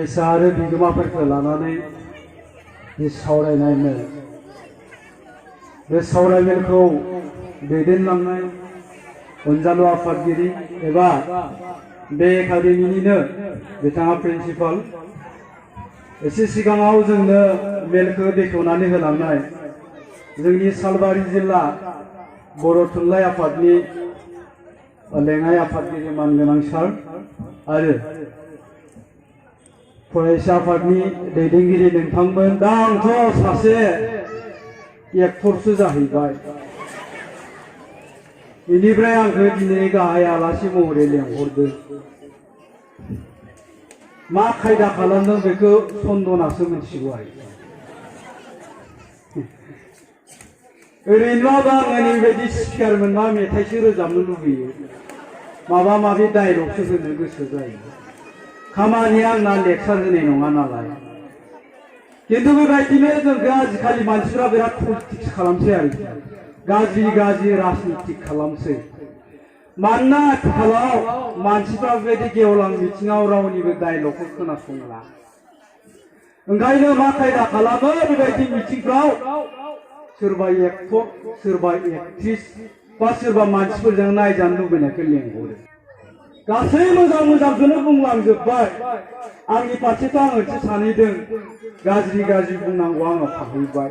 फरायसा आरो बिगोमाफोरखौ लानानै बे सावरायनाय मेल, बे सावरायमेलखौ दैदेनलांनाय अनजालु आफादगिरि एबा बे एकाडेमिनिनो बिथाङा प्रिन्सिपाल, एसे सिगाङाव जोंनो मेलखौ बेखेवनानै होलांनाय जोंनि सालबारि जिल्ला बर' थुनलाइ आफादनि लेङाइ आफादगिरि मानगोनां सार आरो फरायसा आफादनि दैदेनगिरि नोंथांमोन। दा आंथ' सासे एक्टरसो जाहैबाय, बेनिफ्राय आंखौ दिनै गाहाय आलासि महरै लेंहरदों। मा खायदा खालामदों बेखौ सन्दनासो मिथिगौ आरो। ओरैनोब्ला आङो नैबायदि स्पिकार मोनबा मेथाइसो रोजाबनो लुबैयो, माबा माबि डायलगसो होनो गोसो जायो। खामानिया आंना लेक्सार होनाय नङा नालाय। किन्तु बेबायदिनो जोंखौ आजिखालि मानसिफ्रा बिराद पलिटिक्स खालामसै आरोखि, गाज्रि गाज्रि राजनितिक खालामसै। मानोना आथिखालाव मानसिफ्रा बेबायदि गेवलां बिथिङाव रावनिबो डायलगखौ खोनासंला। ओंखायनो मा खायदा खालामो, बेबायदि मिथिंफ्राव सोरबा एक्टर, सोरबा एक्ट्रिस बा सोरबा मानसिफोरजों नायजानो लुबैनायखौ लेंहरो। गासै मोजां मोजांखौनो बुंलांजोब्बाय। आंनि फारसेथ' आं मोनसे सानैदों, गाज्रि गाज्रि बुंनांगौ आंनाव थाहैबाय।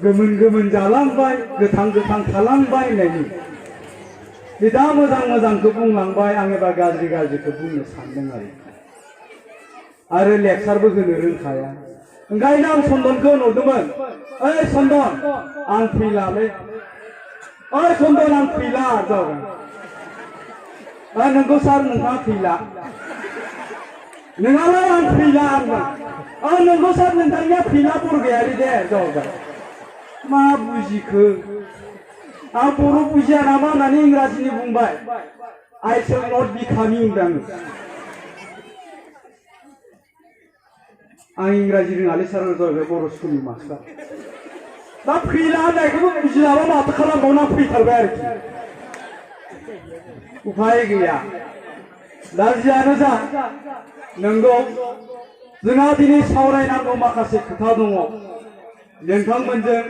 गोमोन गोमोन जालांबाय, गोथां गोथां थालांबाय होननायनि। बे दा मोजां मोजांखौ बुंलांबाय, आं एबा गाज्रि गाज्रिखौ बुंनो सानदों आरो लेक्सारबो होनो रोंखाया। ओंखायनो आं सन्दनखौ नुदोंमोन, ओइ सन्दन आं फैलालै, ओइ सन्दन आं फैला जाबाय। नोंगौ सार नोंथाङा फैला, नोंहालाय आं फैला होनबाय। नोंगौ सार नोंथांनिया फैला बरगयारि दे जाबाय। मा बुजिखो, आं बर' बुजिया नामा होननानै इंराजिनि बुंबाय। आइ शेल नट बि कामिं होनदों आं इंराजि रोङालै सार जाहैबाय बर' स्कुलनि मास्टार। दा फैला होननायखौबो बुजिलाबा माथो खालामबावना फैथारबाय आरोखि, उफाय गैया। दा जियानो जा, नंगौ जोंहा दिनै सावरायनांगौ माखासे खोथा दङ। नोंथांमोनजों,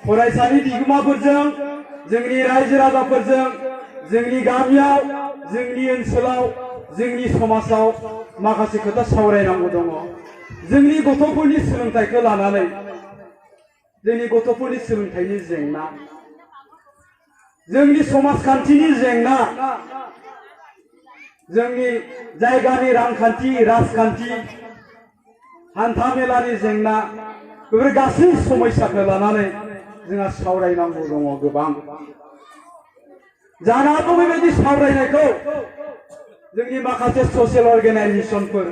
फरायसालि बिगोमाफोरजों, जोंनि रायजो राजाफोरजों, जोंनि गामियाव, जोंनि ओनसोलाव, जोंनि समाजाव माखासे खोथा सावरायनांगौ दङ। जोंनि गथ'फोरनि सोलोंथाइखौ लानानै, जोंनि गथ'फोरनि सोलोंथाइनि जेंना, जोंनि समाजखान्थिनि जेंना, जोंनि जायगानि रांखान्थि राजखान्थि हान्था मेलानि जेंना, बेफोर गासै समस्याखौ लानानै जोंहा सावरायनांगौ दङ गोबां। जानो हागौ बेबायदि सावरायनायखौ जोंनि माखासे ससियेल अर्गानाइजेसनफोर,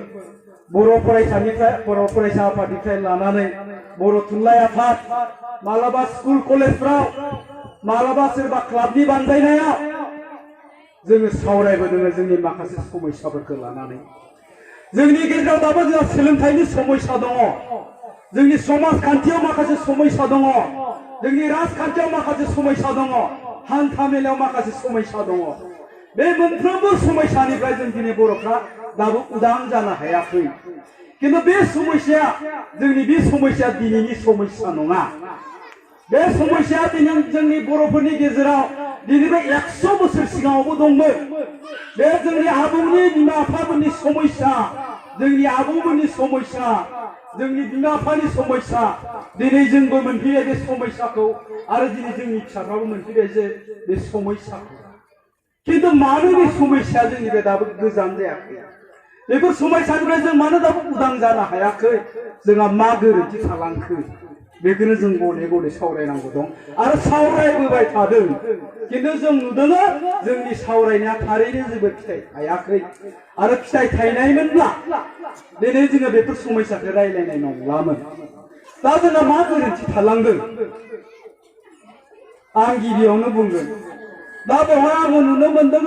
बर' फरायसा आफादनिफ्राय लानानै बर' थुनलाइ आफाद, मालाबा स्कुल कलेजफ्राव, मालाबा सोरबा क्लाबनि बानजायनायाव जोङो सावरायबोदों जोंनि माखासे समस्याफोरखौ लानानै। जोंनि गेजेराव दाबो जोंहा सोलोंथाइनि समस्या दङ, जोंनि समाजखान्थियाव माखासे समस्या दङ, जोंनि राजखान्थियाव माखासे समस्या दङ, हान्था मेलायाव माखासे समस्या दङ। बे मोनफ्रोमबो समस्यानिफ्राय जों दिनै बर'फ्रा दाबो उदां जानो हायाखै। किन्तु बे समस्याया, जोंनि बे समस्याया दिनैनि समस्या नङा। बे समस्याया दिनै जोंनि बर'फोरनि गेजेराव दिनैबो 100 बोसोर सिगाङावबो दंमोन। बे जोंनि आबौनि बिमा बिफाफोरनि समस्या, जोंनि आबौमोननि समस्या, जोंनि बिमा बिफानि समस्या, दिनै जोंबो मोनफैबाय बे समस्याखौ, आरो दिनै जोंनि फिसाफ्राबो मोनफैबाय जे बे समस्याखौ। किन्तु मानो बे समस्याया जोंनिफ्राय दाबो गोजान जायाखै? बेफोर समस्यानिफ्राय जों मानो दाबो उदां जानो हायाखै? जोंहा मा गोरोन्थि थालांखो? बेखौनो जों गले गले सावरायनांगौ दं आरो सावरायबोबाय थादों। किन्तु जों नुदों जोंनि सावरायनाया थारैनो जेबो फिथाइ थायाखै। आरो फिथाइ थायनायमोनब्ला दिनै जोङो बेफोर समस्याखौ रायलायनाय नंलामोन। दा जोंहा मा गोरोन्थि थालांदों? आं गिबियावनो बुंगोन, दा बेवहाय आङो नुनो मोनदों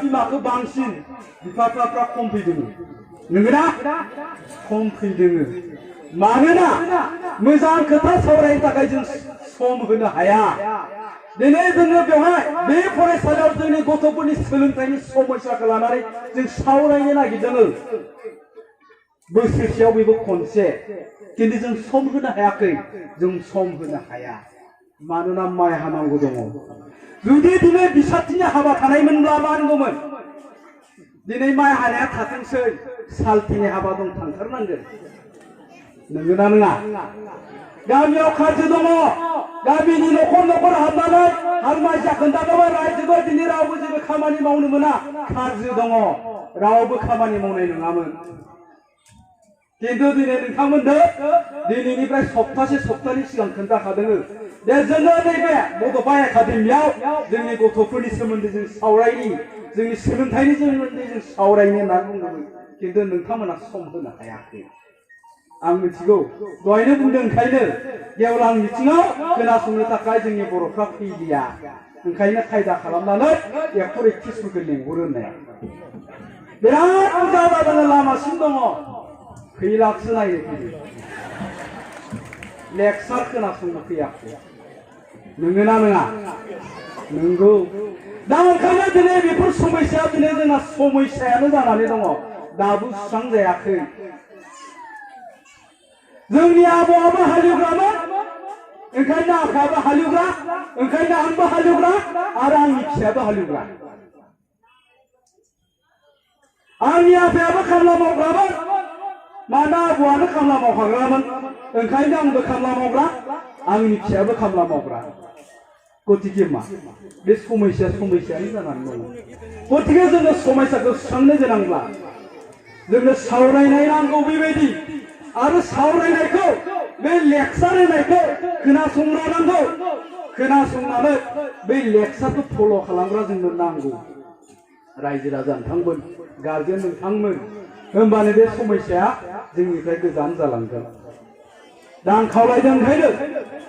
बिमाखौ बांसिन, बिफाफ्रा खम फैदों। नंगौना? खम फैदों। मानोना मोजां खोथा सावरायनो थाखाय जों सम होनो हाया। दिनै जोङो बेवहाय बे फरायसालियाव जोंनि गथ'फोरनि सोलोंथाइनि समस्याखौ लानानै जों सावरायनो नागिरदों बोसोरसेयाव बेबो खनसे खिन्थु जों सम होनो हायाखै जों सम होनो हाया मानोना माइ हानांगौ दङ जुदि दिनै बिसाथिनि हाबा थानायमोनब्ला मा होनगौमोन दिनै माइ हानाया थाथोंसै सालथिनि हाबा दं थांथारनांगोन नंगौना नङा गामियाव खाजो दङ गामिनि न'खर न'खर हाबनानै हालमाजिया खोन्थादोंमोन रायजोबो दिनै रावबो जेबो खामानि मावनो मोना खाजो दङ रावबो खामानि मावनाय नङामोन खिन्थु दिनै नोंथांमोननो दिनैनिफ्राय सप्ताहनि सिगां खोन्थाखादों दे जोङो नैबे बड'फा एकाडेमियाव जोंनि गथ'फोरनि सोमोन्दै जों सावरायनि जोंनि सोलोंथाइनि सोमोन्दै जों सावरायनो होनना बुंदोंमोन खिन्थु नोंथांमोना सम होनो हायाखै आं मिथिगौ दहायनो बुंदों ओंखायनो गेवलां मिथिङाव खोनासंनो थाखाय जोंनि बर'फ्रा फैलिया ओंखायनो खायदा खालामनानै एक्टर एक्ट्रिसफोरखौ लेंहरो होननाया बिराद बुरजा जादों लामासिम दङ फैलासो नायनो फैयो लेक्सार खोनासंनो फैयाखै नंगौना नङा नंगौ दा ओंखायनो दिनै बेफोर समस्या दिनै जोंना समस्यायानो जानानै दङ दाबो सुस्रांजायाखै जोंनि आबौआबो हालेवग्रामोन ओंखायनो आफायाबो हालेवग्रा ओंखायनो आंबो हालेवग्रा आरो आंनि फिसायाबो हालेवग्रा आंनि आफायाबो खामला मावग्रामोन माना आबौआनो खामला मावखाग्रामोन ओंखायनो आंबो खामला मावग्रा आंनि फिसायाबो खामला मावग्रा गतिके मा बे समस्यायानो जानानै दङ गतिके जोङो समस्याखौ सुस्रांनो गोनांब्ला जोंनो सावरायनाय नांगौ बेबायदि आरो सावरायनायखौ बे लेक्सार होनायखौ खोनासंग्रा नांगौ खोनासंनानै बे लेक्सारखौ फल' खालामग्रा जोंनो नांगौ रायजो राजा नोंथांमोन गारजेन नोंथांमोन होमबानो बे समस्याया जोंनिफ्राय गोजान जालांगोन दा आं खावलायदों ओंखायनो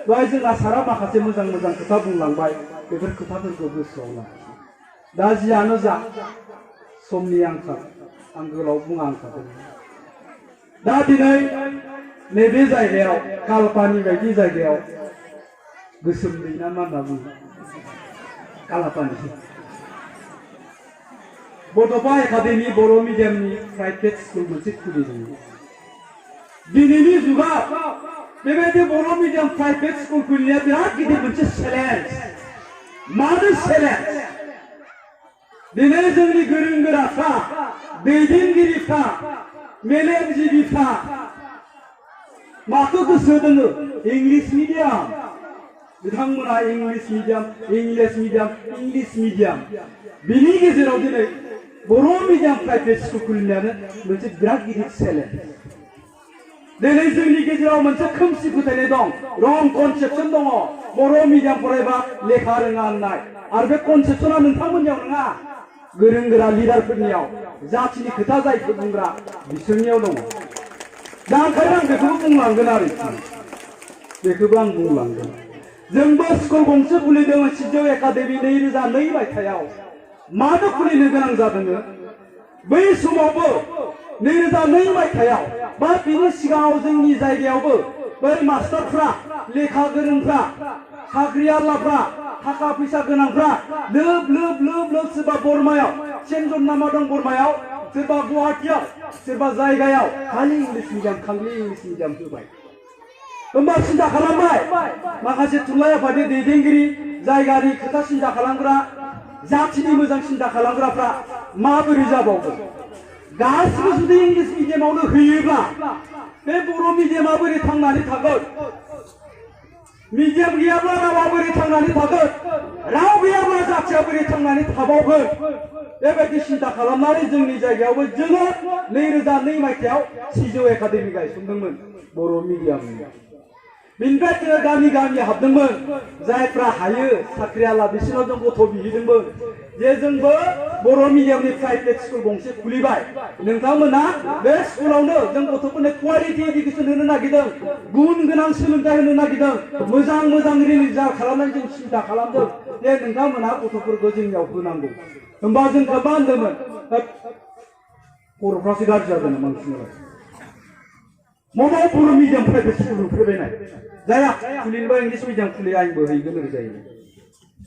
दहाय जोंहा सारा माखासे मोजां मोजां खोथा बुंलांबाय बेफोर खोथाफोरखौ गोसोआव ला दा जियानो जा समनि आंखाल आं गोलाव बुंखादों दा दिनै नैबे जायगायाव कालपानि बायदि जायगायाव गोसोम दै ना मा होनना बुङो कालापानि बड'फा एकाडेमि बर' मिडियामनि प्राइभेट स्कुल मोनसे खुलिदों दिनैनि जुगाव बेबायदि बर' मिडियाम प्राइभेट स्कुल खुलिनाया बिराद गिदिर मोनसे चेलेन्ज मानो चेलेन्ज दिनै जोंनि गोरों गोराफ्रा दैदेनगिरिफ्रा मेलेमजिबिफ्रा माखौ गोसो दङ इंलिश मिडियाम बिथांमोना इंलिश मिडियाम बिनि गेजेराव दिनै बर' मिडियाम प्राइभेट स्कुल खुलिनायानो मोनसे बिराद गिदिर चेलेन्ज दिनै जोंनि गेजेराव मोनसे खोमसि फोथायनाय दं रं कनसेप्सन दङ बर' मिडियाम फरायबा लेखा रोङा होननाय आरो बे कनसेप्सना नोंथांमोननियाव नङा गोरों गोरा लिडारफोरनियाव जाथिनि खोथा जायखौ बुंग्रा बिसोरनियाव दङ दा ओंखायनो आं बेखौबो बुंलांगोन आरो बेखौबो आं बुंलांगोन जोंबो स्कुल गंसे खुलिदों सिजौ एकाडेमि 2002 मायथाइयाव मानो खुलिनो गोनां जादों बै समावबो 2002 मायथाइयाव बा बिनि सिगाङाव जोंनि जायगायावबो बै मास्टारफ्रा लेखा गोरोंफ्रा साख्रियालाफ्रा थाखा फैसा गोनांफ्रा लोब लोब लोब लोब सोरबा बर्मायाव सेन्जन नामा दं बर्मायाव सोरबा गुवाहाटियाव सोरबा जायगायाव खालि इंलिश मिडियाम होबाय होमबा सिन्था खालामबाय माखासे थुनलाइ आफादनि दैदेनगिरि जायगानि खोथा सिन्था खालामग्रा जाथिनि मोजां सिन्था खालामग्राफ्रा माबोरै जाबावगोन गासिबो जुदि इंलिश मिडियामावनो होयोब्ला बे बर' मिडियामा बोरै थांनानै थागोन मिडियाम गैयाब्ला रावा बोरै थांनानै थागोन राव गैयाब्ला जाथिया बोरै थांनानै थाबावगोन बेबायदि सिन्था खालामनानै जोंनि जायगायावबो जोङो 2002 मायथाइयाव सिजौ एकाडेमि गायसनदोंमोन बर' मिडियामनि बिनिफ्राय जोङो गामि गामि हाबदोंमोन जायफ्रा हायो साख्रियाला बिसोरनाव जों गथ' बिहैदोंमोन जे जोंबो बर' मिडियामनि प्राइभेट स्कुल गंसे खुलिबाय नोंथांमोना बे स्कुलावनो जों गथ'फोरनो क्वालिटि इडुकेसन होनो नागिरदों गुन गोनां सोलोंथाइ होनो नागिरदों मोजां मोजां रिलिजाल खालामनानै जों सिन्था खालामदों जे नोंथांमोना गथ'फोरखौ जोंनियाव होनांगौ होमबा जों मा होनदोंमोन बर'फ्रासो गाज्रि जादों बांसिन मबाव बर' मिडियाम प्राइभेट स्कुल नुफेरबायनाय जाया खुलिनोबा इंलिश मिडियाम खुलि आंबो हैगोन ओरै जायो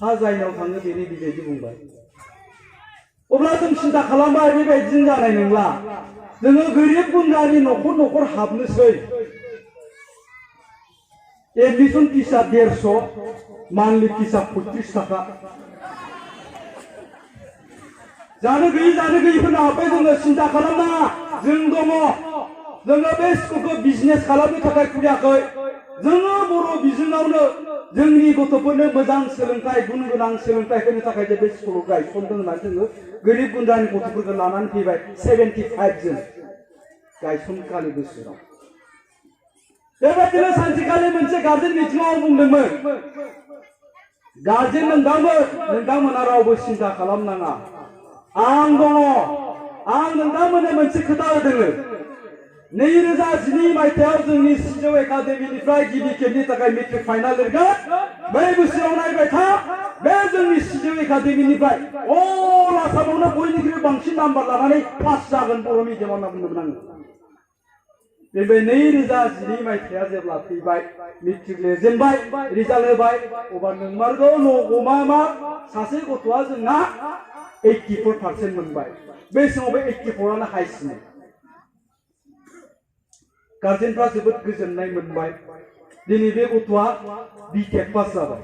हा जायनाव थाङो बेनि बेबायदि बुंबाय अब्ला जों सिन्था खालामबाय बेबायदिजों जानाय नंला जोङो गोरिब गुन्द्रानि न'खर न'खर हाबनोसै एडमिशन फिसा 150 मान्थलि फिसा 35 थाखा जानो गैयिफोरनो हाबबाय जोङो सिन्था खालामनाङा जों दङ जोङो बे स्कुलखौ बिजनेस खालामनो थाखाय खुलियाखै जोङो बर' बिजोङावनो जोंनि गथ'फोरनो मोजां सोलोंथाइ गुन गोनां सोलोंथाइ होनो थाखाय बे स्कुलखौ गायसनदों होननानै जोङो गोरिब गुन्द्रानि गथ'फोरखौ लानानै फैबाय 75 जोन गायसनखालि बोसोराव बेबायदिनो सानसेखालि मोनसे गार्जेन मिटिङाव बुंदोंमोन गार्जेन नोंथांमोना रावबो सिन्था खालामनाङा आं दङ आं नोंथांमोननो मोनसे खोथा होदों 2012 मायथाइयाव जोंनि सिजौ एकाडेमिनिफ्राय गिबि खेबनि थाखाय मेट्रिक फाइनाल लिरगोन बै बोसोराव नायबाय था बे जोंनि सिजौ एकाडेमिनिफ्राय अल आसामावनो बयनिख्रुइ बांसिन नाम्बार लानानै पास जागोन बर' मिडियामाव होनना बुंदोंमोन आङो बे 2012 मायथाइया जेब्ला फैबाय मेट्रिक लिरजेनबाय रिजाल्ट होबाय अब्ला नोंमारगौ नगमा सासे गथ'आ जोंना 84% मोनबाय बे समाव बे 84 आनो हाइसिन गार्जेनफ्रा जोबोद गोजोननाय मोनबाय दिनै बे गथ'आ बिटेक पास जाबाय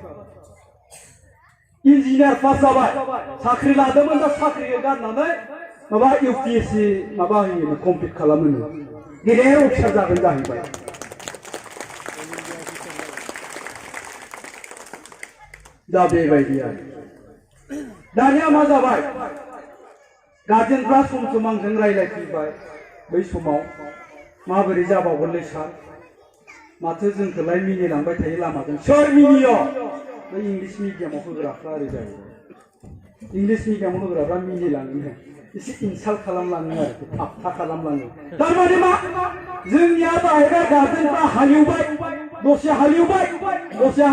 इन्जिनियार पास जाबाय साख्रि लादोंमोन दा साख्रिखौ गारनानै माबा इउपिएससि माबा होयो कमप्लिट खालामो गेदेर अफिसार जागोन जाहैबाय दा बेबायदि आरो दानिया मा जाबाय गार्जेनफ्रा सम सम आंजों रायलायफैबाय बै समाव माबोरै जाबावगोनलै सार माथो जोंखौलाय मिनिलांबाय थायो लामाजों सोर मिनियो बै इंलिश मिडियामाव होग्राफ्रा ओरै जाहैबाय इंलिश मिडियामाव होग्राफ्रा मिनिलाङो एसे इनसाल्ट खालामलाङो आरो थाबथा खालामलाङो थारमाने मा जोंनिया जाहैबाय गार्जेनफ्रा हालेवबाय दसे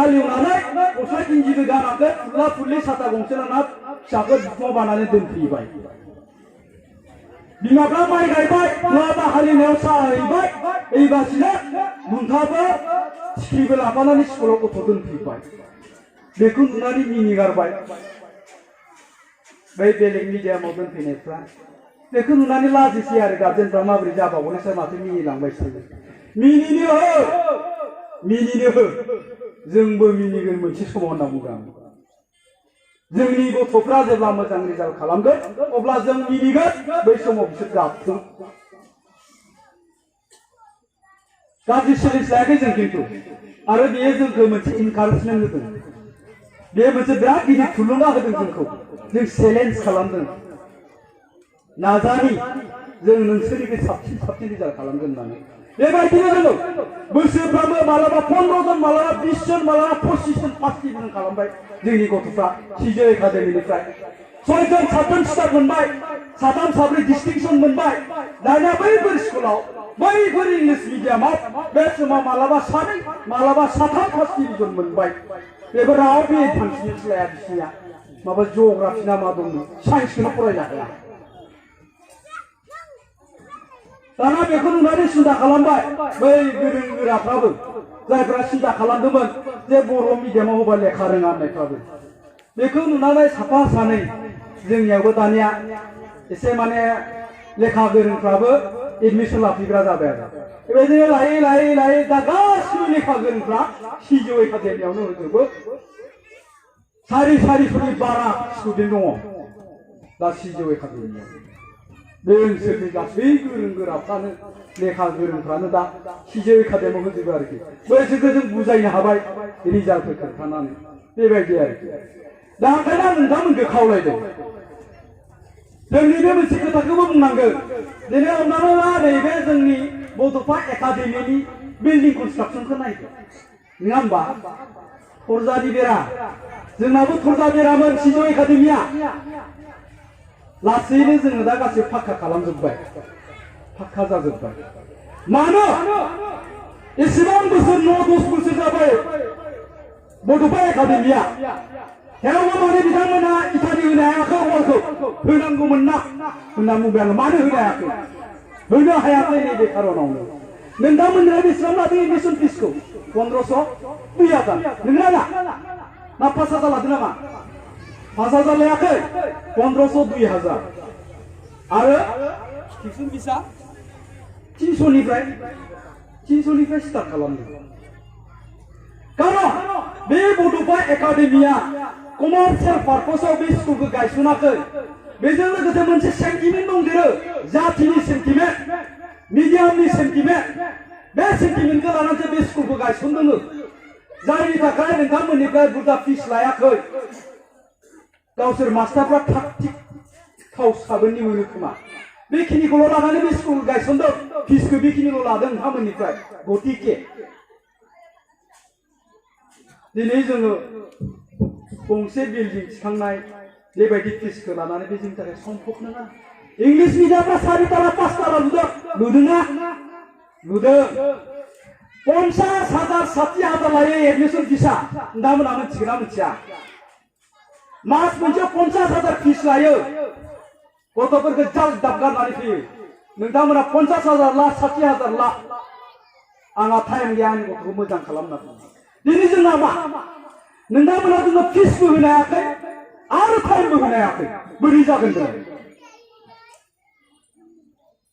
हालेवनानै गस्ला गिन्जिबो गानाखै फुला फुलि साथा गंसे लाना फिसाखौ बिखुङाव बानानै दोनफैबाय बिमाफ्रा माइ गायबाय नङाबा हालेवनायाव साहैबाय एबासिनो बुन्थाबो सिख्रिबो लाफानानै स्कुलाव गथ' दोनफैबाय बेखौ नुनानै मिनिगारबाय बै बेलेग मिडियामाव दोनफैनायफ्रा बेखौ नुनानै लाजिसै आरो गार्जेनफ्रा माबोरै जाबावगोन सोर माथो मिनिलांबाय मिनिनो हो जोंबो मिनिगोन मोनसे समाव होनना बुंदों जोंनि गथ'फ्रा जेब्ला मोजां रिजाल्ट खालामगोन अब्ला जों मिनिगोन बै समाव बिसोर गाबथों गाज्रि सोलिस्लायाखै जों खिन्थु आरो बेयो जोंखौ मोनसे इनकारेजमेन्ट होदों बे मोनसे बिराद गिदिर थुलुंगा होदों जोंखौ जों चेलेन्ज खालामदों नाजानि जों नोंसोरनिफ्राय साबसिन रिजाल्ट खालामगोन होननानै बेबायदिनो जोङो बोसोरफ्रामबो मालाबा 15 जन मालाबा 20 जन मालाबा 25 जन फार्स्ट डिभिजन खालामबाय जोंनि गथ'फ्रा सिजौ एकाडेमिनिफ्राय 6 जन 7 जन स्टार मोनबाय 3 4 डिस्टिंक्शन मोनबाय दानिया बैफोर स्कुलाव बैफोर इंलिश मिडियामाव बे समाव मालाबा 7 मालाबा 7 फार्स्ट डिभिजन मोनबाय बेफोर रावबो एडभान्समेन्ट लाया बिसिनिया माबा जिअ'ग्राफि ना मा दंमोन साइन्सखौनो फरायनो हाया दाना बेखौ नुनानै सिन्था खालामबाय बै गोरों गोराफ्राबो जायफ्रा सिन्था खालामदोंमोन जे बर' मिडियामाव होबा लेखा रोङा होननायफ्राबो बेखौ नुनानै साफा सानै जोंनियावबो दानिया एसे माने लेखा गोरोंफ्राबो एडमिसन लाफैग्रा जाबाय आरो बेबायदिनो लायै दा गासिबो लेखा गोरोंफ्रा सिजौ एकाडेमियावनो होजोबो सारिस'नि बारा स्टुडेन्ट दङ दा सिजौ एकाडेमियाव बे ओनसोलनि गासै गोरों गोराफ्रानो लेखा गोरोंफ्रानो दा सिजौ एकाडेमियाव होजोबो आरोखि बैसोरखौ जों बुजायनो हाबाय रिजाल्टफोर खोन्थानानै बेबायदि आरोखि दा ओंखायनो आं नोंथांमोनखौ खावलायदों जोंनि बे मोनसे खोथाखौबो बुंनांगोन दिनै हमनानै ला नैबे जोंनि बड'फा एकाडेमिनि बिल्डिं कनस्ट्राक्सनखौ नायदो नङा होमबा थरजानि बेरा जोंनाबो थरजा बेरामोन सिजौ एकाडेमिया लासैनो जोङो दा गासिबो फाक्का खालामजोब्बाय फाक्का जाजोब्बाय मानो एसेबां बोसोर 9-10 बोसोर जाबाय बड'फा एकाडेमिया थेवबो माने बिथांमोना इटालि होनो हायाखै अवालखौ होनांगौमोन ना होनना बुंबाय आङो मानो होनो हायाखै होनो हायाखै नैबे खारनावनो नोंथांमोननिफ्राय बेसेबां लादों एडमिसन फिसखौ 1500 2000 नोंना ना 5000 लादों नामा 5,000 लायाखै 1500 2000 आरो टिउसन फिसा 300 निफ्राय स्टार्ट खालामदों कारण बे बड'फा एकाडेमिया कमार्शियेल पार्पसाव बे स्कुलखौ गायसनाखै बेजों लोगोसे मोनसे सेन्टिमेन्ट दंदेरो जातिनि सेन्टिमेन्ट मिडियामनि सेन्टिमेन्ट बे सेन्टिमेन्टखौ लानानैसो बे स्कुलखौ गायसनदों जायनि थाखाय नोंथांमोननिफ्राय बुरजा फिस लायाखै गावसोर मास्टारफ्रा थाग थिग थाव साबोननि मोनो खोमा बेखिनिखौल' लानानै बे स्कुल गायसनदों फिसखौ बेखिनिल' लादों नोंथांमोननिफ्राय गतिके दिनै जोङो गंसे बिल्डिं थिखांनाय बेबायदि फिसखौ लानानै बे जोंनि थाखाय सम्भब नङा इंलिश मिडियामफ्रा 4 ताला 5 ताला नुदोंना नुदों 50,000 60,000 लायो एडमिशन फिसा नोंथांमोना मिथिगोन ना मिथिया मास मोनसेयाव 50,000 फिस लायो गथ'फोरखौ जाल दाबगारनानै फैयो नोंथांमोना 50,000 ला 60,000 ला आंहा टाइम गैया आंनि गथ'खौ मोजां खालामनांगौ दिनै जोंना मा नोंथांमोना जोंनो फिसबो होनो हायाखै आरो टाइमबो होनो हायाखै बोरै जागोन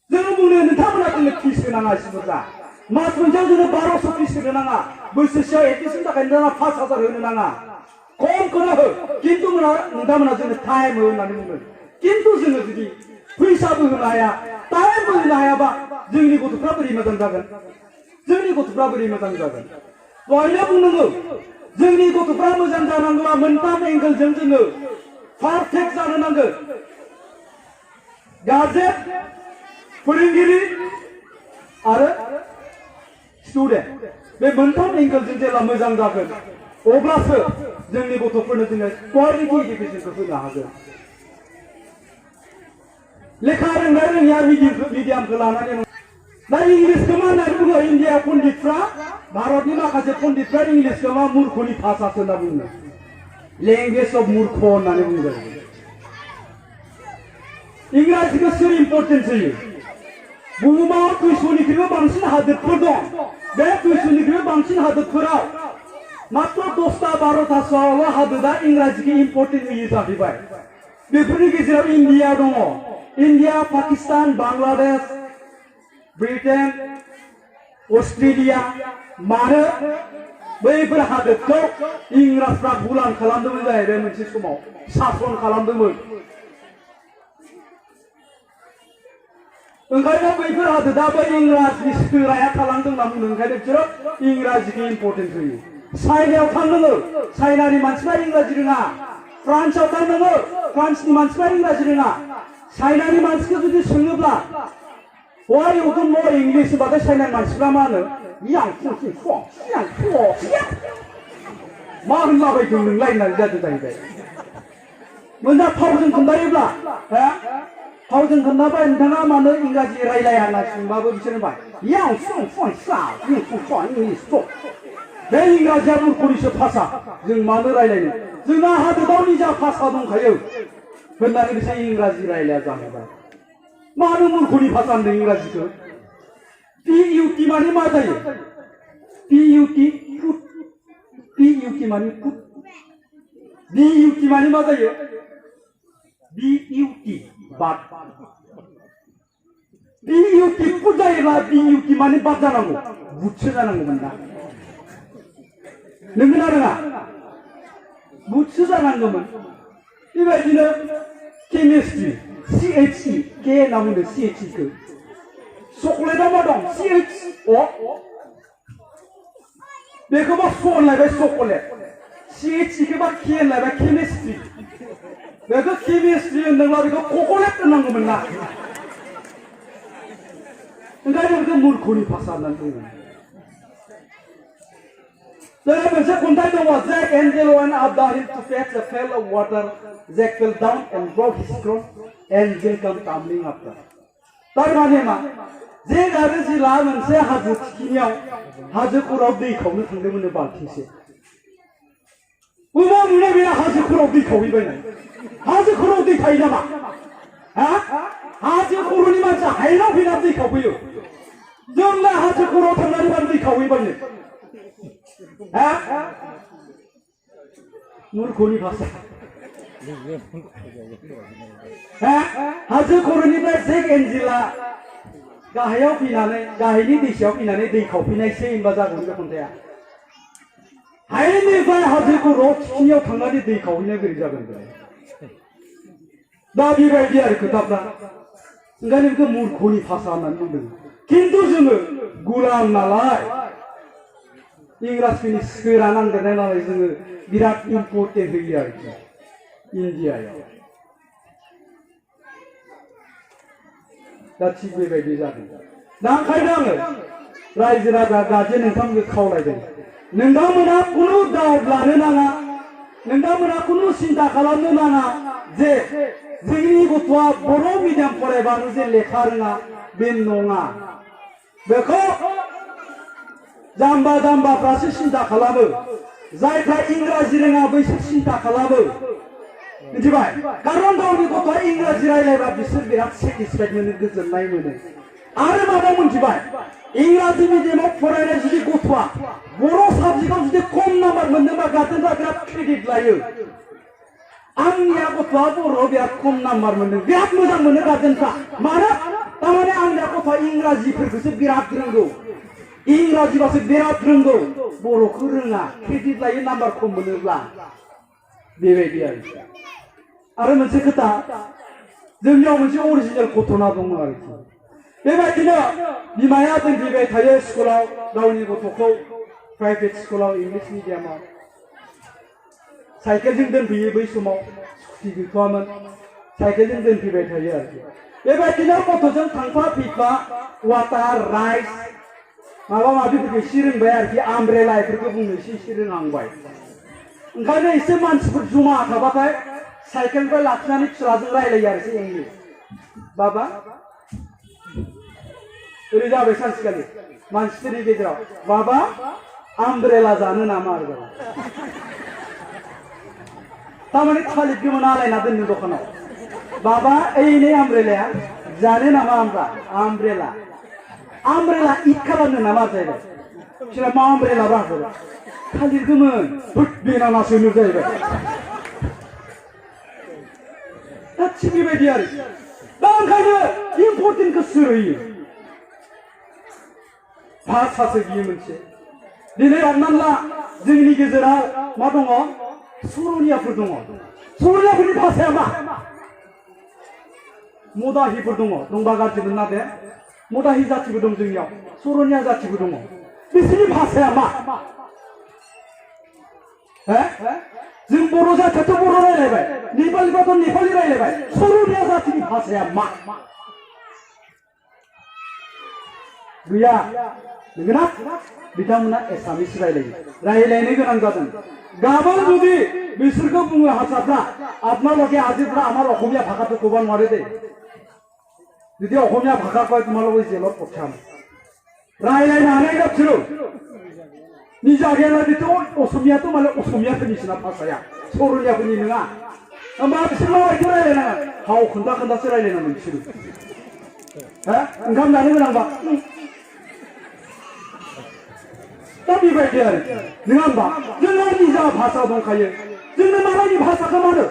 जोङो बुङो नोंथांमोना जोंनो फिस होनाङा एसे बुरजा मास मोनसेयाव जोंनो 1200 फिस होनो नाङा बोसोरसेयाव एडमिसननि थाखाय नोंथाङा 5,000 होनो नाङा खमखौनो हो खिन्थु नोंथांमोना जोंनो टाइम हो होननानै बुङो खिन्थु जोङो जुदि फैसाबो होनो हाया टाइमबो होनो हायाबा जोंनि गथ'फ्रा बोरै मोजां जागोन दहायनो बुंनांगौ जोंनि गथ'फ्रा मोजां जानांगौआ मोनथाम एंगेलजों जोङो पारफेक्ट जानो नांगोन गार्जेन फोरोंगिरि आरो स्टुडेन्ट बे मोनथाम एंगेलजों जेब्ला मोजां जागोन अब्लासो जोंनि गथ'फोरनो जोङो क्वालिटि एडुकेसनखौ होनो हागोन लेखा रोंनाय रोङिया मिडियामखौ लानानै दा इंलिसखौ मा होननानै बुङो इन्डिया पन्डितफ्रा भारतनि माखासे पन्डितफ्रा इंलिसखौ मा मुर्खनि भाषासो होनना बुङो लेंगुवेज अफ मुर्ख होननानै बुङो इंराजिखौ सोर इम्पर्टेन्स होयो बुहुमाव 200निख्रुइबो बांसिन हादोरफोर दं बे 200निख्रुइबो बांसिन हादोरफोराव मात्र 10टा 12टासोआवल' हादोरा इंराजिखौ इम्पर्टेन्ट होयो जाहैबाय बेफोरनि गेजेराव इन्डिया दङ India Pakistan Bangladesh Britain Australia मानो बैफोर हादोरखौ इंराजफ्रा गुलाम खालामदोंमोन जाहैबाय मोनसे समाव सासन खालामदोंमोन ओंखायनो बैफोर हादोरा बै इंराजनि सोराया थालांदों होनना बुंदों ओंखायनो बिसोरो इंराजिखौ इम्पर्टेन्ट होयो चाइनायाव थां नोङो चाइनानि मानसिफ्रा इंराजि रोङा फ्रान्सआव थां नोङो फ्रान्सनि मानसिफ्रा इंराजि रोङा चाइनानि मानसिखौ जुदि सोङोब्ला Why you don't know English? But the Chinese मानसिफ्रा मा होनो मा होनलाबायदों नोंलाय होननानै जादों जाहैबाय मोजां फावजों खोन्थायोब्ला फावजों खोन्थाबाय नोंथाङा मानो इंराजि रायलाया होनना सोंबाबो बिसोर होनबाय बे इंराजिया मुर्खनिसो भाषा जों मानो रायलायनो जोंना हादोराव निजा भाषा दंखायो होननानै बिसोर इंराजि रायलाया जाहैबाय मानो मुर्खनि भाषा होनदों इंराजिखौ पिइउटि माने मा जायो पिइउटि फुट पिइउटि माने फुट बिइउटि माने मा जायो बिइउटि बाद बिइउटि फुट जायोब्ला बिइउटि माने बाद जानांगौ बुटसो जानांगौमोन ना नोंगोना रोङा बुटसो जानांगौमोन बेबायदिनो केमिस्ट्रि CHE के होनना बुंदों CHE खौ चकलेटआ मा दं CHO बेखौबा स होनलायबाय चकलेट CHE खौबा के होनलायबाय केमिस्ट्रि बेखौ केमिस्ट्रि होनदोंब्ला बेखौ चकलेट होननांगौमोन ना ओंखायनो बेखौ मुर्खनि भाषा होननानै बुङो जोंहा मोनसे खन्थाइ दङ Jack Angelo went up the hill to fetch a pail of water. Jack fell down and broke his crown. Angel came tumbling after. तारमाने मा जे आरो जिला मोनसे हाजो थिखिनियाव हाजो खराव दै खावनो थांदोंमोन बाल्थिंसे उमाव नुनाय बे हाजो खराव दै खावहैबाय हाजो खराव दै थायो नामा हाजो खर'नि मानसिया हायेनाव फैनानै दै खावफैयो जोंलाय हाजो खराव थांनानै मानो दै खावहैबायनो मुर्खनि भाषा हाजो खर'निफ्राय जेक एन्जिला गाहायाव फैनानै गाहायनि दैसायाव फैनानै दै खावफैनायसो होनबा जागोन बे खन्थाइया हायेननिफ्राय हाजो खर'आव थिखिनियाव थांनानै दै खावहैनाय बोरै जागोन दा बेबायदि आरो खोथाफ्रा ओंखायनो बेखौ मुर्खनि भाषा होननानै बुंदों खिन्थु जोङो गुलाम नालाय इंराजफोरनि सोरा नांदेरनाय नालाय जोङो बिराद इम्पर्टेन्ट होयो आरोखि इन्डियायाव दा थिग बेबायदि जादों दा ओंखायनो आङो रायजो राजा गार्जेन नोंथांमोनखौ खावलायदों नोंथांमोना खुनु दाउट लानो नाङा नोंथांमोना खुनु सिन्था खालामनो नाङा जे जोंनि गथ'आ बर' मिडियाम फरायबानो जे लेखा रोङा बे नङा बेखौ जाम्बा जाम्बाफ्रासो सिन्था खालामो जायफ्रा इंराजि रोङा बैसोर सिन्था खालामो मिथिबाय कारन गावनि गथ'आ इंराजि रायलायबा बिसोर बिराद सेटिसफाइड मोनो गोजोननाय मोनो आरो माबा मोनथिबाय इंराजि मिडियामाव फरायनाय जुदि गथ'आ बर' साबजेक्टआव जुदि खम नाम्बार मोनदोंबा गार्जेनफ्रा बिराद क्रेडिट लायो आंनिया गथ'आ बर'आव बिराद खम नाम्बार मोनदों बिराद मोजां मोनो गार्जेनफ्रा मानो तारमाने आंनिया गथ'आ इंराजिफोरखौसो बिराद रोंगौ इंराजिबासो बिराद रोंगौ बर'खौ रोङा क्रेडिट लायो नाम्बार खम मोनोब्ला बेबायदि आरो मोनसे खोथा जोंनियाव मोनसे अरिजिनेल घटना दङ आरोखि बेबायदिनो बिमाया दोनफैबाय थायो स्कुलाव गावनि गथ'खौ प्राइभेट स्कुलाव इंलिश मिडियामाव साइकेलजों दोनफैयो बै समाव स्कुटि गैथ'वामोन साइकेलजों दोनफैबाय थायो आरोखि बेबायदिनो गथ'जों थांफा फैफा वाटार राइस माबा माबिफोरखौ एसे रोंबाय आरोखि आमब्रेला बेफोरखौ बुंनो एसे रोंहांबाय ओंखायनो एसे मानसिफोर जमा थाबाथाय साइकेलनिफ्राय लाखिनानै फिसाजों रायलायो आरो एसे इंलिश बाबा ओरै जाबाय सानसेखालि मानसिफोरनि गेजेराव बाबा आमब्रेला जानो नामा आरो तारमाने थालिर गोमोन आलायना दोननो दखानाव बाबा ओइनै आमब्रेलाया जानो नामा आमब्रेला आमब्रेला इट खालामनो नामा जाहैबाय बिसोरा मा आमब्रेला बाहागो थालिर गोमोन बेनानासो होनो जाहैबाय दा थिग बेबायदि आरो दा ओंखायनो इम्पर्टेन्टखौ सोर होयो भाषासो बियो मोनसे दिनै हमनानै ला जोंनि गेजेराव मा दङ सर'नियाफोर दङ सर'नियाफोरनि भाषाया मा मदाहिफोर दंबा गाज्रि मोनना दे मदाहि जाथिबो दं जोंनियाव सर'निया जाथिबो दङ बिसोरनि भाषाया मा जों बर' जाथियाथ' बर' रायलायबाय नेपालिबाथ' नेपालि रायलायबाय सर'निया जातिनि भाषाया मा गैया नंगौना बिथांमोना एसामिस रायलायनो गोनां जादों गाबोन जुदि बिसोरखौ बुङो हारसाफ्रा आपनालोके आजिफ्रा आमार अखमिया भाषाखौ कब नोरे दे जुदि अखमिया भाषा कय तुम्हारे जेलत पठाम रायलायनो हानाय गाबसोरो निजा गैयाला बेथ' असमियाथ' माने असमियाफोरनिसोना भाषाया सर'नियाफोरनि नङा होमबा बिसोर माबायदि रायलायनाङा हाव खोन्थासो रायलायनांगोन बिसोरो ओंखाम जानो गोनांबा दा बेबायदि आरो नङा होमबा जोंहा निजा भाषा दंखायो जोंनो मालायनि भाषाखौ मानो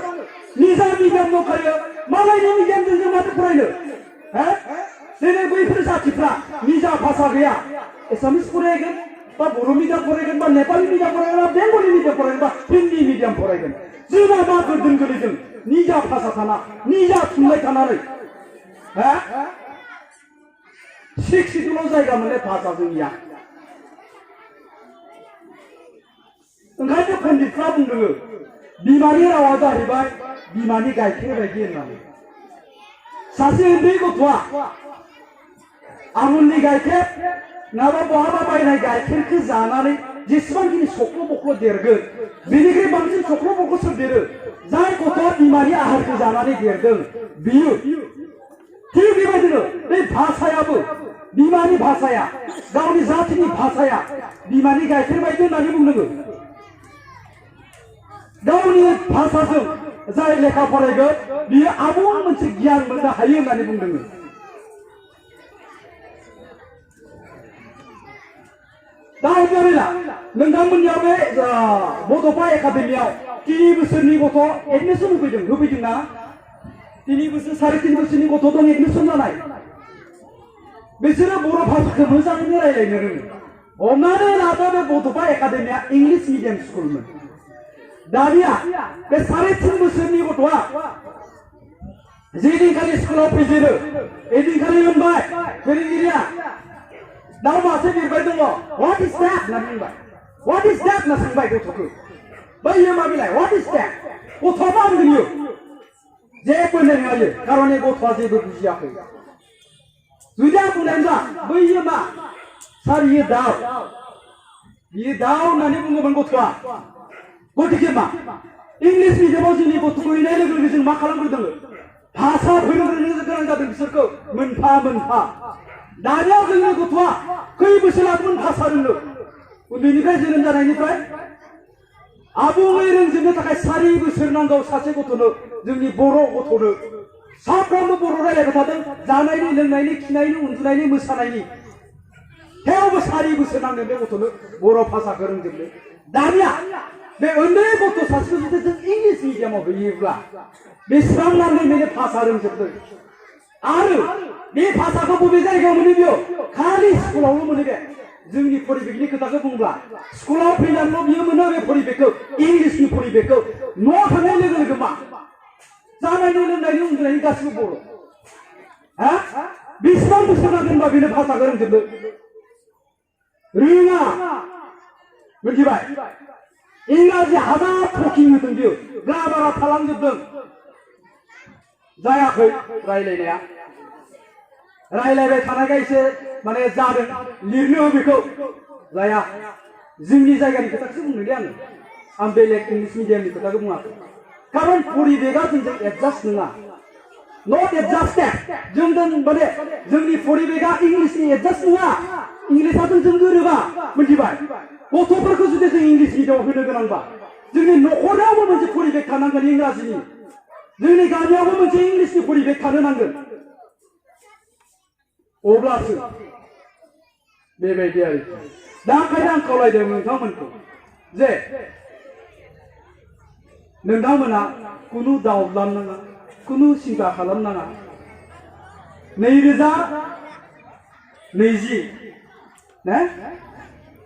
निजा मिडियाम दंखायो मालायनि मिडियामजों जों मानो फरायनो दिनै बैफोर जातिफ्रा निजा भाषा गैया एसामिस फरायगोन बा बर' मिडियाम फरायगोन बा नेपालि मिडियाम फरायगोन बा बेंगलि मिडियाम फरायगोन बा हिन्दी मिडियाम फरायगोन जोंहा मा गोदोन गोलैदों निजा भाषा थाना निजा थुनलाइ थानानै शिक्षितल' जायगा मोननाय भाषा जोंनिया ओंखायनो पण्डितफ्रा बुंदों बिमानि रावा जाहैबाय बिमानि गाइखेर बायदि होननानै सासे उन्दै गथ'आ आमुलनि गाइखेर नङाबा बहाबा बायनाय गाइखेरखौ जानानै जेसेबांखिनि सख्ल' बख्ल' देरगोन बेनिख्रुइ बांसिन सख्ल' बख्ल' सोर देरो जाय गथ'आ बिमानि आहारखौ जानानै देरदों बियो थिग बेबायदिनो बे भाषायाबो बिमानि भाषाया गावनि जातिनि भाषाया बिमानि गाइखेर बायदि होननानै बुंदों गावनि भाषाजों जाय लेखा फरायगोन बियो आबुं मोनसे गियान मोननो हायो होननानै बुंदों दा हमनानै ला नोंथांमोननियाव बे बड'फा एकाडेमियाव 3 बोसोरनि गथ' एडमिसन होफैदोंना 3 बोसोर 3.5 बोसोरनि गथ' दं एडमिसन जानाय बिसोरो बर' भाषाखौ मोजाङैनो रायलायनो रोङो हमनानै लादो बे बड'फा एकाडेमिया इंलिश मिडियाम स्कुलमोन दानिया बे 3.5 बोसोरनि गथ'आ जेदिनखालि स्कुलाव फैजेनो एदिनखालि होनबाय फोरोंगिरिया दाउ मासे बिरबाय दङ व्हाट इज दैट होनना बुंबाय व्हाट इज दैट होनना सोंबाय गथ'खौ बैयो मा बिलाय व्हाट इज दैट गथ'आ मा होनगोन इयो जेबो होननो हायो खारन गथ'आ जेबो बुजियाखै जुदि आं बुंनायबा बैयो मा सार इयो दाउ होननानै बुङोमोन गथ'आ गतिके मा इंलिश मिडियामाव जोंनि गथ'खौ हैनाय लोगो लोगो जों मा खालामग्रोदों भाषा फोरोंग्रोनो गोनां जादों बिसोरखौ मोनफा मोनफा दानिया जोंनि गथ'आ खै बोसोर लागोन भाषा रोंनो उन्दैनिफ्राय जोनोम जानायनिफ्राय आबुङै रोंजोबनो थाखाय 4 बोसोर नांगौ सासे गथ'नो जोंनि बर' गथ'नो साफ्रोमबो बर' रायलायबाय थादों जानायनि लोंनायनि खिनायनि उन्दुनायनि मोसानायनि थेवबो 4 बोसोर नांगोन बे गथ'नो बर' भाषाखौ रोंजोबनो दानिया बे उन्दै गथ' सासेखौ जुदि जों इंलिश मिडियामाव होयोब्ला बेसेबां नांगोन बेनि भाषा रोंजोबदों आरो बे भाषाखौ बबे जायगायाव मोनो बियो खालि स्कुलावल' मोनो बे जोंनि परिबेकनि खोथाखौ बुंब्ला स्कुलाव फैनानैल' बियो मोनो बे परिबेकखौ इंलिशनि परिबेकखौ न'आव थांनाय लोगो लोगो मा जानायनि लोंनायनि उन्दुनायनि गासिबो बर' हा बेसेबां बोसोर नांगोनबा बेनो भाषाखौ रोंजोबनो रोङा मिथिबाय इंराजि हाजार टकिं होदों बियो ग्रामारा थालांजोबदों जायाखै रायलायबाय थानायखाय एसे माने जादों लिरनो बेखौ जाया जोंनि जायगानि खोथाखौसो बुंदों दे आं बेलेग इंलिश मिडियामनि खोथाखौ बुङाखै खारन परिबेकआ जोंजों एडजास्ट नङा नट एडजास्टेड जोंजों माने जोंनि परिबेकआ इंलिशनि एडजास्ट नङा इंलिशआ जों गोरोबा मिथिबाय गथ'फोरखौ जुदि जों इंलिश मिडियामाव होनो गोनांबा जोंनि न'खरावबो मोनसे परिबेक थानांगोन इंराजिनि जोंनि गामियावबो मोनसे इंलिशनि परिबेक थानो नांगोन अब्लासो बेबायदि आरोखि दा ओंखायनो आं खावलायदों नोंथांमोनखौ जे नोंथांमोना खुनु दावट नाङा खुनु सिन्था खालामनाङा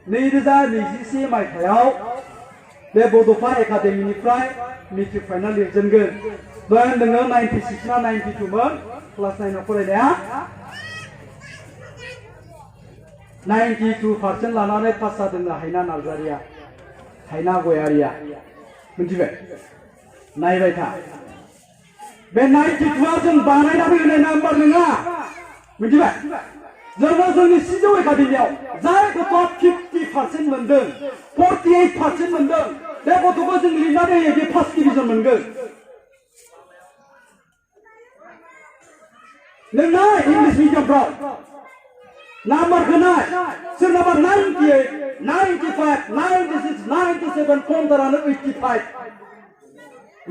2021 मायथाइयाव बे बड'फा एकाडेमिनिफ्राय मेट्रिक फाइनाल लिरजेनगोन दहाय नोङो 96 ना 92 मोन क्लास 9 आव फरायनाया 92% लानानै पास जादों हायना नार्जारिया हायना गयारिया मिथिबाय नायबाय था बे 92 जों बानायनानै होनाय नाम्बार नङा मिथिबाय जोङो जोंनि सिजौ एकाडेमियाव जाय गथ'आ 50% मोनदों 48% मोनदों बे गथ'खौ जों लिरनानै होयो बे फार्स्ट डिभिजन मोनगोन नोंना इंलिश मिडियामफ्राव नाम्बारखौ नाय सोरनाबा 98 95 96 97 खमथारानो 85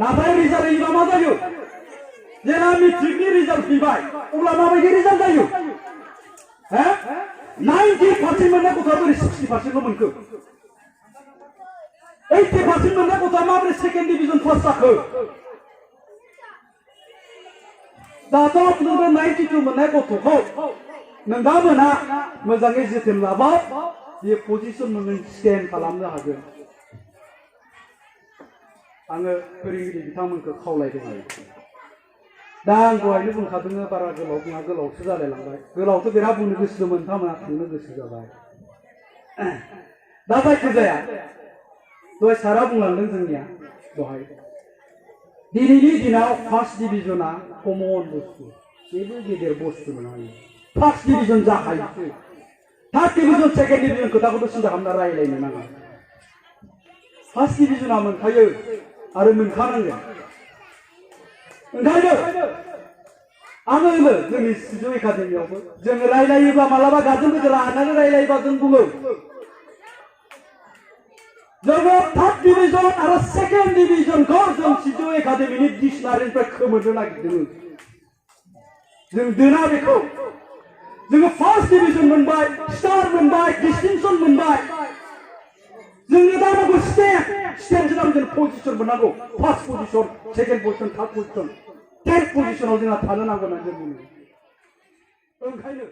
नाथाय रिजाल्ट होयोबा मा जायो जेला मेट्रिकनि रिजाल्ट फैबाय अब्ला माबायदि रिजाल्ट जायो 90% मोननाय गथ'आ बोरै 60% ल' मोनखो 80% मोननाय गथ'आ माबोरै सेकेन्ड डिभिजन पास जाखो दाथ' नोङो 92 मोननाय गथ'खौ नोंथांमोना मोजाङै जोथोन लाबा बे पजिशन मोनगोन स्टेन्ड खालामनो हागोन आङो फोरोंगिरि बिथांमोनखौ खावलायदों आरो दा आं दहायनो बुंखादों बारा गोलाव बुङा गोलावसो जालायलांबाय गोलावथ' बिराद बुंनो गोसो दंमोन नोंथांमोना थांनो गोसो जाबाय दा जायखिजाया दहाय सारा बुंलांदों जोंनिया दहाय दिनैनि दिनाव फार्स्ट डिभिजना कमन बुस्थु जेबो गेदेर बुस्थु नङा फार्स्ट डिभिजन जाखायो थार्ड डिभिजन सेकेन्ड डिभिजन खोथाखौथ' सिन्था खालामना रायलायनो नाङा फार्स्ट डिभिजना मोनखायो आरो मोनखानांगोन ओंखायनो आङो जोंनि सिजौ एकाडेमियावबो जोङो रायलायोब्ला मालाबा गार्जेनफोरखौ लानानै रायलायोबा जों बुङो जोङो थार्ड डिभिजन आरो सेकेन्ड डिभिजनखौ जों सिजौ एकाडेमिनि डिक्सनारिनिफ्राय खोमोरनो नागिरदों जों दोना बेखौ जोङो फार्स्ट डिभिजन मोनबाय स्टार मोनबाय डिस्टिंक्शन मोनबाय जोंनो दा नांगौ स्टेटसो नांगौ जों पजिसन मोननांगौ first position second position third position 10th पजिसनाव जोंहा थानो नांगौ होननानै जों बुङो ओंखायनो